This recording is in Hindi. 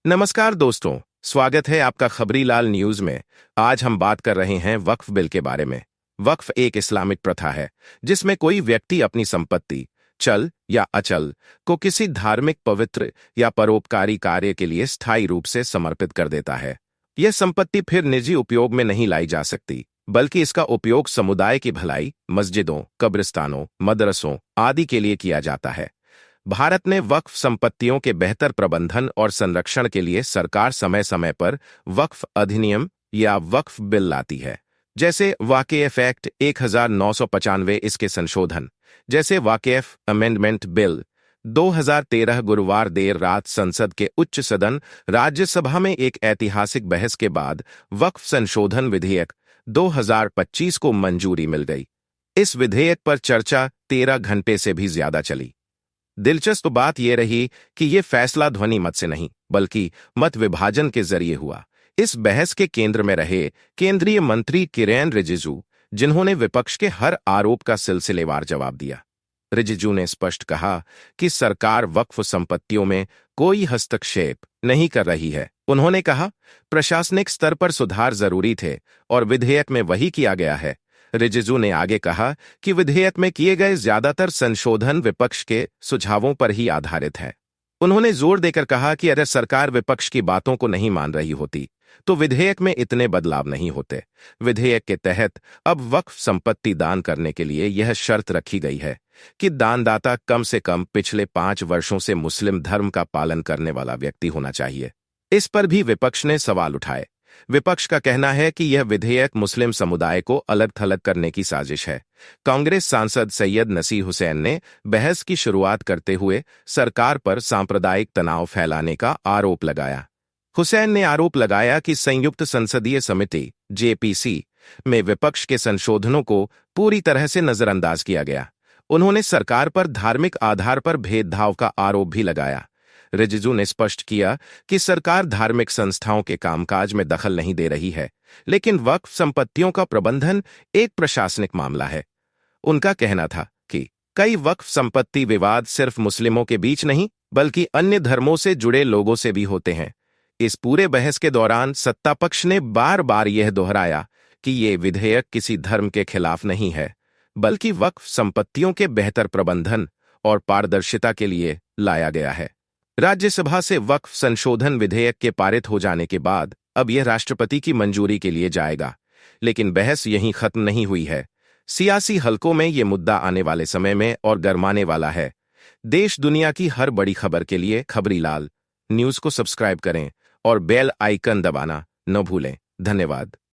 नमस्कार दोस्तों, स्वागत है आपका खबरी लाल न्यूज में। आज हम बात कर रहे हैं वक्फ बिल के बारे में। वक्फ एक इस्लामिक प्रथा है जिसमें कोई व्यक्ति अपनी संपत्ति, चल या अचल, को किसी धार्मिक, पवित्र या परोपकारी कार्य के लिए स्थायी रूप से समर्पित कर देता है। यह संपत्ति फिर निजी उपयोग में नहीं लाई जा सकती, बल्कि इसका उपयोग समुदाय की भलाई, मस्जिदों, कब्रिस्तानों, मदरसों आदि के लिए किया जाता है। भारत में वक्फ संपत्तियों के बेहतर प्रबंधन और संरक्षण के लिए सरकार समय समय पर वक्फ अधिनियम या वक्फ बिल लाती है। जैसे वाकेफ एक्ट 1995, इसके संशोधन जैसे वाकेफ अमेंडमेंट बिल 2013। गुरुवार देर रात संसद के उच्च सदन राज्यसभा में एक ऐतिहासिक बहस के बाद वक्फ संशोधन विधेयक 2025 को मंजूरी मिल गई। इस विधेयक पर चर्चा 13 घंटे से भी ज्यादा चली। दिलचस्प बात यह रही कि यह फैसला ध्वनि मत से नहीं, बल्कि मत विभाजन के जरिए हुआ। इस बहस के केंद्र में रहे केंद्रीय मंत्री किरेन रिजिजू, जिन्होंने विपक्ष के हर आरोप का सिलसिलेवार जवाब दिया। रिजिजू ने स्पष्ट कहा कि सरकार वक्फ संपत्तियों में कोई हस्तक्षेप नहीं कर रही है। उन्होंने कहा, प्रशासनिक स्तर पर सुधार जरूरी थे और विधेयक में वही किया गया है। रिजिजू ने आगे कहा कि विधेयक में किए गए ज्यादातर संशोधन विपक्ष के सुझावों पर ही आधारित है। उन्होंने जोर देकर कहा कि अगर सरकार विपक्ष की बातों को नहीं मान रही होती तो विधेयक में इतने बदलाव नहीं होते। विधेयक के तहत अब वक्फ संपत्ति दान करने के लिए यह शर्त रखी गई है कि दानदाता कम से कम पिछले 5 वर्षों से मुस्लिम धर्म का पालन करने वाला व्यक्ति होना चाहिए। इस पर भी विपक्ष ने सवाल उठाए। विपक्ष का कहना है कि यह विधेयक मुस्लिम समुदाय को अलग थलग करने की साजिश है। कांग्रेस सांसद सैयद नसीर हुसैन ने बहस की शुरुआत करते हुए सरकार पर सांप्रदायिक तनाव फैलाने का आरोप लगाया। हुसैन ने आरोप लगाया कि संयुक्त संसदीय समिति जेपीसी में विपक्ष के संशोधनों को पूरी तरह से नजरअंदाज किया गया। उन्होंने सरकार पर धार्मिक आधार पर भेदभाव का आरोप भी लगाया। रिजिजू ने स्पष्ट किया कि सरकार धार्मिक संस्थाओं के कामकाज में दखल नहीं दे रही है, लेकिन वक्फ संपत्तियों का प्रबंधन एक प्रशासनिक मामला है। उनका कहना था कि कई वक्फ संपत्ति विवाद सिर्फ मुस्लिमों के बीच नहीं, बल्कि अन्य धर्मों से जुड़े लोगों से भी होते हैं। इस पूरे बहस के दौरान सत्ता पक्ष ने बार बार यह दोहराया कि ये विधेयक किसी धर्म के खिलाफ नहीं है, बल्कि वक्फ संपत्तियों के बेहतर प्रबंधन और पारदर्शिता के लिए लाया गया है। राज्यसभा से वक्फ संशोधन विधेयक के पारित हो जाने के बाद अब यह राष्ट्रपति की मंजूरी के लिए जाएगा। लेकिन बहस यहीं खत्म नहीं हुई है। सियासी हलकों में यह मुद्दा आने वाले समय में और गरमाने वाला है। देश दुनिया की हर बड़ी खबर के लिए खबरी लाल न्यूज को सब्सक्राइब करें और बेल आइकन दबाना न भूलें। धन्यवाद।